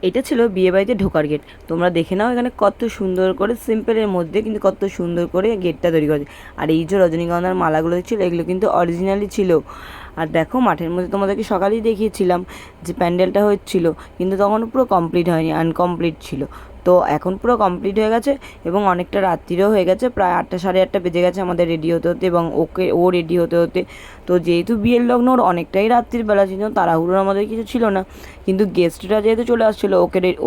এটা ছিল বিয়েবাড়িতে ঢোকার গেট। তোমরা দেখে নাও এখানে কত সুন্দর করে সিম্পলের মধ্যে কিন্তু কত সুন্দর করে গেটটা তৈরি করেছে। আর এই যে রজনীগন্ধার মালাগুলো ছিল এগুলো কিন্তু অরিজিনালি ছিল। আর দেখো মাঠের মধ্যে তোমাদেরকে সকালেই দেখিয়েছিলাম যে প্যান্ডেলটা হচ্ছিল, কিন্তু তখন পুরো কমপ্লিট হয়নি, আনকমপ্লিট ছিল। তো এখন পুরো কমপ্লিট হয়ে গেছে এবং অনেকটা রাত্রিরও হয়ে গেছে, প্রায় 8টা সাড়ে 8টা বেজে গেছে আমাদের রেডি হতে হতে এবং ও রেডি হতে হতে। তো যেহেতু বিয়ের লগ্ন ওর অনেকটাই রাত্রির বেলা ছিল, তাড়াহুড়োর আমাদের কিছু ছিল না, কিন্তু গেস্টরা যেহেতু চলে আসছিলো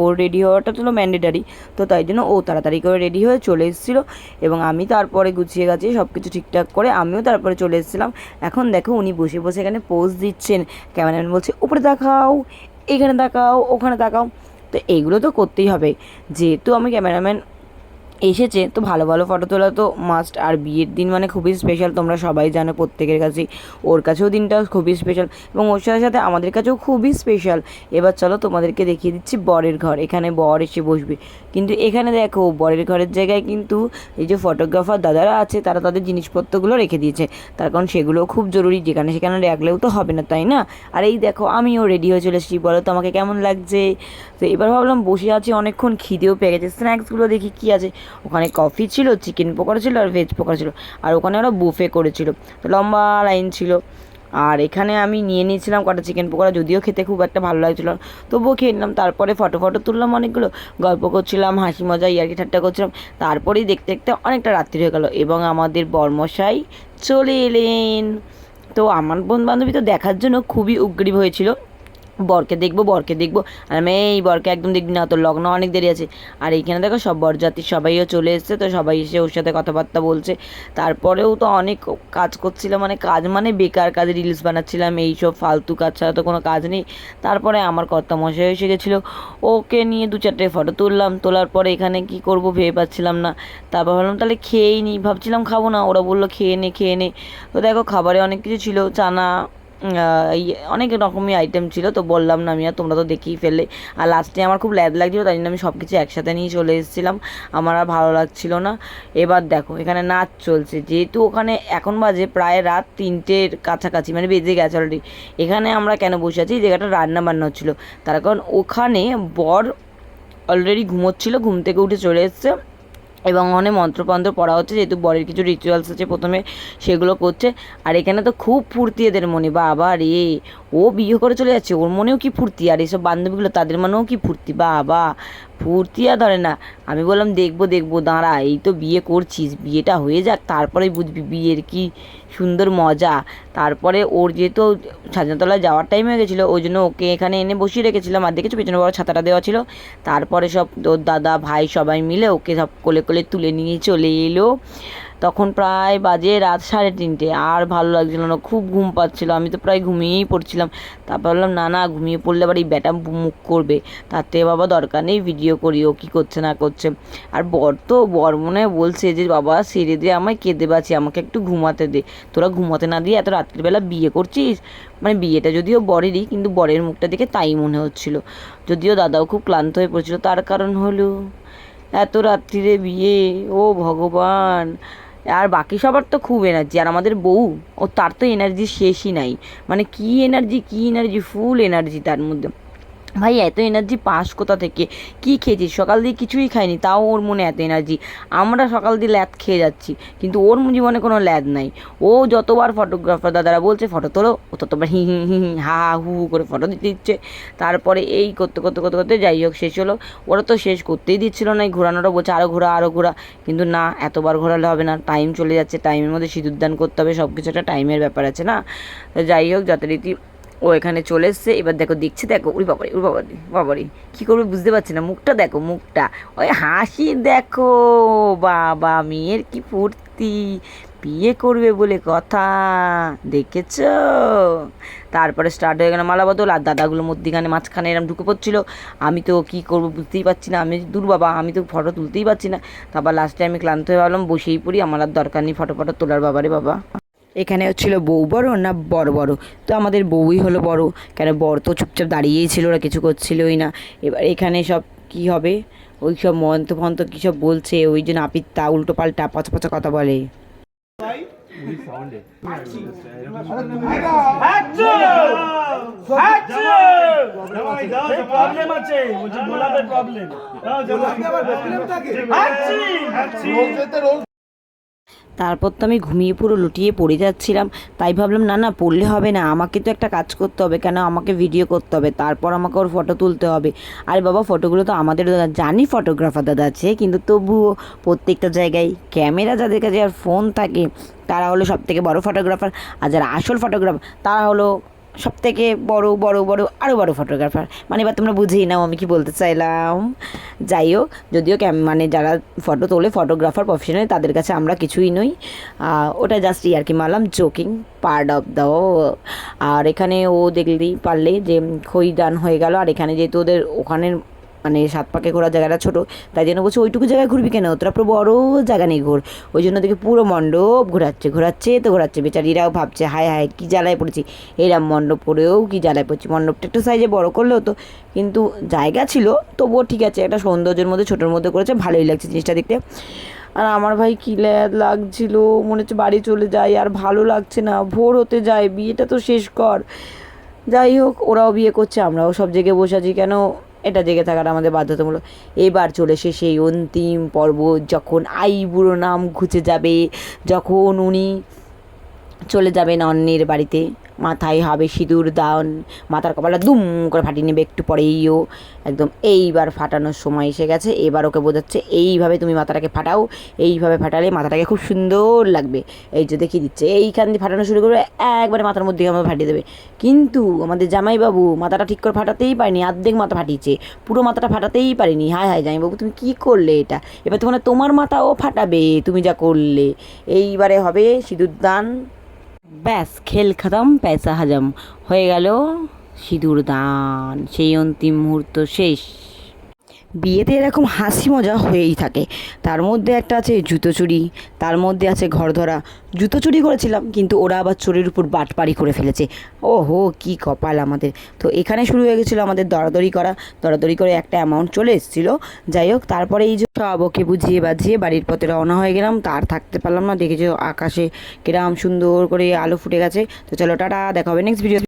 ওর রেডি হওয়াটা ছিল ম্যান্ডেটারি। তো তাই জন্য ও তাড়াতাড়ি করে রেডি হয়ে চলে এসেছিলো এবং আমি তারপরে গুছিয়ে গাছিয়ে সব কিছু ঠিকঠাক করে আমিও তারপরে চলে এসেছিলাম। এখন দেখো উনি বসে বসে এখানে পোজ দিচ্ছেন, ক্যামেরাম্যান বলছে উপরে দেখাও, এখানে তাকাও, ওখানে তাকাও। তো এইগুলো তো করতেই হবে, যেহেতু আমি ক্যামেরাম্যান এসেছে তো ভালো ভালো ফটো তোলা তো মাস্ট। আর বিয়ের দিন মানে খুবই স্পেশাল, তোমরা সবাই জানো প্রত্যেকের কাছেই। ওর কাছেও দিনটা খুবই স্পেশাল এবং ওর সাথে সাথে আমাদের কাছেও খুবই স্পেশাল। এবার চলো তোমাদেরকে দেখিয়ে দিচ্ছি বরের ঘর। এখানে বর এসে বসবে, কিন্তু এখানে দেখো বরের ঘরের জায়গায় কিন্তু এই যে ফটোগ্রাফার দাদারা আছে তারা তাদের জিনিসপত্রগুলো রেখে দিয়েছে, তার কারণ সেগুলোও খুব জরুরি, যেখানে সেখানে রাখলেও তো হবে না, তাই না? আর এই দেখো আমিও রেডি হয়ে চলে এসেছি, বলো তো আমাকে কেমন লাগছে? তো এবার ভাবলাম বসে আছি অনেকক্ষণ, খিদেও পেয়ে গেছে, স্ন্যাক্সগুলো দেখি কী আছে। ওখানে কফি ছিল, চিকেন পকোড়া ছিল আর ভেজ পকোড়া ছিল, আর ওখানে ওরা বুফে করেছিল, তো লম্বা লাইন ছিল। আর এখানে আমি নিয়ে নিয়েছিলাম কটা চিকেন পকোড়া, যদিও খেতে খুব একটা ভালো লাগছিল, তবুও খেয়ে নিলাম। তারপরে ফটো তুললাম অনেকগুলো, গল্প করছিলাম, হাসি মজা ইয়ার্কি ঠাট্টা করছিলাম। তারপরেই দেখতে দেখতে অনেকটা রাত্রি হয়ে গেল এবং আমাদের বরমশাই চলে এলেন। তো আমার বন্ধু বান্ধবী তো দেখার জন্য খুবই উগ্রীব হয়েছিল, বরকে দেখবো বরকে দেখবো। আর আমি এই বরকে একদম দেখবি না, তোর লগ্ন অনেক দেরি আছে। আর এইখানে দেখো সব বরযাত্রী সবাইও চলে এসছে, তো সবাই এসে ওর সাথে কথাবার্তা বলছে। তারপরেও তো অনেক কাজ করছিলাম, মানে কাজ মানে বেকার কাজ, রিলস বানাচ্ছিলাম, এইসব ফালতু কাজ ছাড়া তো কোনো কাজ নেই। তারপরে আমার কর্তামশাই এসে গেছিলো, ওকে নিয়ে 2-4টে ফটো তুললাম। তোলার পরে এখানে কি করব ভেবে পাচ্ছিলাম না। তারপর ভাবলাম তাহলে খেয়েই নিই, ভাবছিলাম খাবো না, ওরা বললো খেয়ে নে খেয়ে নে। তো দেখো খাবারে অনেক কিছু ছিল, চানা, এই অনেক রকমই আইটেম ছিল, তো বললাম না আমি, আর তোমরা তো দেখেই ফেললে। আর লাস্টে আমার খুব ল্যাদ লাগছিলো, তাই জন্য আমি সব কিছু একসাথে নিয়ে চলে এসেছিলাম, আমার আর ভালো লাগছিল না। এবার দেখো এখানে নাচ চলছে, যেহেতু ওখানে এখন বাজে প্রায় রাত 3টের কাছাকাছি, মানে বেজে গেছে অলরেডি। এখানে আমরা কেন বসে আছি, এই জায়গাটা রান্না বান্না হচ্ছিলো, তার কারণ ওখানে বর অলরেডি ঘুমোচ্ছিল, ঘুম থেকে উঠে চলে এসছে এবং অনেক মন্ত্রপন্ত্র পড়া হচ্ছে, যেহেতু বরের কিছু রিচুয়ালস আছে প্রথমে, সেগুলো করছে। আর এখানে তো খুব ফুর্তি এদের মনে, বাবা রে, ও বিয়ে করে চলে যাচ্ছে, ওর মনেও কি ফুর্তি, আর এইসব বান্ধবীগুলো তাদের মনেও কি ফুর্তি, বাবা ফুর্তি আর ধরে না। আমি বললাম দেখবো দেখবো, দাঁড়া, এই তো বিয়ে করছিস, বিয়েটা হয়ে যাক তারপরেই বুঝবি বিয়ের কি সুন্দর মজা। তারপরে ওর যেহেতু ছাদনাতলায় যাওয়ার টাইম হয়ে গেছিলো, ওই জন্য ওকে এখানে এনে বসিয়ে রেখেছিলাম। আর দেখেছো পেছনে বড় ছাতাটা দেওয়া ছিল। তারপরে সব ওর দাদা ভাই সবাই মিলে ওকে সব কোলে কোলে তুলে নিয়ে চলে এলো। তখন প্রায় বাজে রাত 3:30, আর ভালো লাগছিল না, খুব ঘুম পাচ্ছিলো, আমি তো প্রায় ঘুমিয়েই পড়ছিলাম। তারপর বললাম না না, ঘুমিয়ে পড়লে আবার এই ব্যাটা মুখ করবে, তার থেকে বাবা দরকার নেই, ভিডিও করি ও কী করছে না করছে। আর বর মনে হয় বলছে যে বাবা সেরে দিয়ে আমায় কেঁদে বাঁচি, আমাকে একটু ঘুমাতে দে, তোরা ঘুমাতে না দিয়ে এত রাত্রিবেলা বিয়ে করছিস। মানে বিয়েটা যদিও বরেরই, কিন্তু বরের মুখটা দেখে তাই মনে হচ্ছিল। যদিও দাদাও খুব ক্লান্ত হয়ে পড়ছিল, তার কারণ হলো এত রাত্রিরে বিয়ে, ও ভগবান। আর বাকি সবার তো খুব এনার্জি, আর আমাদের বউ, ও তার তো এনার্জি শেষই নাই, মানে কি এনার্জি কি এনার্জি, ফুল এনার্জি তার মধ্যে। ভাই এত এনার্জি পাস কোথা থেকে, কি খেয়েছিস? সকাল দিয়ে কিছুই খাইনি, তাও ওর মনে এত এনার্জি। আমরা সকাল দিয়ে ল্যাদ খেয়ে যাচ্ছি, কিন্তু ওর জীবনে কোনো ল্যাদ নাই। ও যতবার ফটোগ্রাফার দাদারা বলছে ফটো তোলো, ও ততবার হি হি হি হি হা হা হু হু করে ফটো দিতে দিচ্ছে। তারপরে এই করতে করতে করতে করতে যাই হোক শেষ হলো। ওরা তো শেষ করতেই দিচ্ছিল না, এই ঘোরানোটা বলছে আরও ঘোরা আরও ঘোরা, কিন্তু না, এতবার ঘোরালে হবে না, টাইম চলে যাচ্ছে, টাইমের মধ্যে সিঁদুরদান করতে হবে, সব কিছু একটা টাইমের ব্যাপার আছে না। তো যাই হোক যথারীতি ও এখানে চলে এসছে। এবার দেখো দেখছে, দেখো উড়ি বাবারি উড়ি বাবারি বাবারি, কী করবে বুঝতে পারছি না, মুখটা দেখো মুখটা, ওই হাসি দেখো, বাবা মেয়ের কি ফুর্তি, বিয়ে করবে বলে কথা, দেখেছ? তারপরে স্টার্ট হয়ে গেল মালা বদল, আর দাদাগুলো মধ্যিখানে মাঝখানে এরম ঢুকে পড়ছিল। আমি তো কী করবো বুঝতেই পারছি না, আমি দূর বাবা, আমি তো ফটো তুলতেই পারছি না। তারপর লাস্টে আমি ক্লান্ত হয়ে ভাবলাম বসেই পড়ি, আমার আর দরকার নেই ফটো তোলার, বাবারে বাবা। এখানে হচ্ছিল বউ বড় না বর বড়, তো আমাদের বউই হলো বড়, কেন বর তো চুপচাপ দাঁড়িয়েই ছিল, ওরা কিছু করছিলই না। এবার এখানে সব কি হবে, ওই সব মন্ত্র ফন্ত্র কী সব বলছে, ওই যে নাপিত তা উল্টো পাল্টা পচা পচা কথা বলে। প্রবলেম আছে, বলছে গোলাপের প্রবলেম। তারপর তো আমি ঘুমিয়ে পুরো লুটিয়ে পড়ে যাচ্ছিলাম, তাই ভাবলাম না না পড়লে হবে না, আমাকে তো একটা কাজ করতে হবে, কেন আমাকে ভিডিও করতে হবে, তারপর আমাকে ওর ফটো তুলতে হবে। আরে বাবা ফটোগুলো তো আমাদের দাদা, জানি ফটোগ্রাফার দাদা আছে, কিন্তু তবুও প্রত্যেকটা জায়গায় ক্যামেরা যাদের কাছে আর ফোন থাকে তারা হলো সবথেকে বড় ফটোগ্রাফার, আর যারা আসল ফটোগ্রাফার তারা হলো সবথেকে বড় বড় বড় আরও বড় ফটোগ্রাফার। মানে এবার তোমরা বুঝেই নাও আমি কি বলতে চাইলাম। যাই হোক, যদিও মানে যারা ফটো তোলে ফটোগ্রাফার প্রফেশনাল, তাদের কাছে আমরা কিছুই নই, ওটা জাস্ট আর কি মারলাম, জোকিং পার্ট অফ দ্য। আর এখানে ও দেখলেই পারলে যে খই দান হয়ে গেল, আর এখানে যেহেতু ওদের ওখানের মানে 7 পাকে ঘোরার জায়গাটা ছোটো, তাই জন্য বলছে ওইটুকু জায়গায় ঘুরবি কেন, তোরা পুরো বড়ো জায়গা নিয়ে ঘোর। ওই জন্য দেখে পুরো মণ্ডপ ঘোরাচ্ছে, বেচারিরাও ভাবছে হায় হায় কী জ্বালায় পড়েছি, এরম মণ্ডপ করেও কী জ্বালায় পড়ছি। মণ্ডপটা একটু সাইজে বড় করলেও তো, কিন্তু জায়গা ছিল তবুও ঠিক আছে, একটা সৌন্দর্যের মধ্যে ছোটোর মধ্যে করেছে, ভালোই লাগছে জিনিসটা দেখতে। আর আমার ভাই কী লাগছিল, মনে হচ্ছে বাড়ি চলে যাই, আর ভালো লাগছে না, ভোর হতে যায়, বিয়েটা তো শেষ কর। যাই হোক, ওরাও বিয়ে করছে, আমরাও সব জেগে বসে আছি, কেন এটা জেগে থাকাটা আমাদের বাধ্যতামূলক। এবার চলে এসে সেই অন্তিম পর্ব, যখন আইবুড়ো নাম ঘুচে যাবে, যখন উনি চলে যাবেন অন্যের বাড়িতে, মাথায় হবে সিঁদুর দান, মাথার কপালটা দুম করে ফাটিয়ে নেবে একটু পরেইও, একদম এইবার ফাটানোর সময় এসে গেছে। এবার ওকে বোঝাচ্ছে এইভাবে তুমি মাথাটাকে ফাটাও, এইভাবে ফাটালে মাথাটাকে খুব সুন্দর লাগবে। এই যে দেখিয়ে দিচ্ছে, এইখান দিয়ে ফাটানো শুরু করবে, একবারে মাথার মধ্যে আমার ফাটিয়ে দেবে। কিন্তু আমাদের জামাইবাবু মাথাটা ঠিক করে ফাটাতেই পারেনি, অর্ধেক মাথা ফাটিয়েছে, পুরো মাথাটা ফাটাতেই পারেনি। হায় হায় জামাইবাবু তুমি কী করলে এটা, এবার তোমার মাথাও ফাটাবে তুমি যা করলে। এইবারে হবে সিঁদুর দান, ব্যাস খেল খতম পয়সা হজম হয়ে গেল, সিঁদুর দান, সেই অন্তিম মুহূর্ত শেষ। বিয়েতে এরকম হাসি মজা হয়েই থাকে, তার মধ্যে একটা আছে জুতো চুরি, তার মধ্যে আছে ঘর ধরা। জুতো চুরি করেছিলাম, কিন্তু ওরা আবার চোরের উপর বাটপাড়ি করে ফেলেছে। ও হো কী কপাল আমাদের। তো এখানে শুরু হয়ে গেছিলো আমাদের দরাদরি করে একটা অ্যামাউন্ট চলে এসেছিলো। যাই হোক, তারপরে এই যে সব ওকে বুঝিয়ে বাজিয়ে বাড়ির পথে রওনা হয়ে গেলাম। তার থাকতে পারলাম না, দেখেছো আকাশে কিরম সুন্দর করে আলো ফুটে গেছে। তো চলো টাটা, দেখা হবে নেক্সট ভিডিও।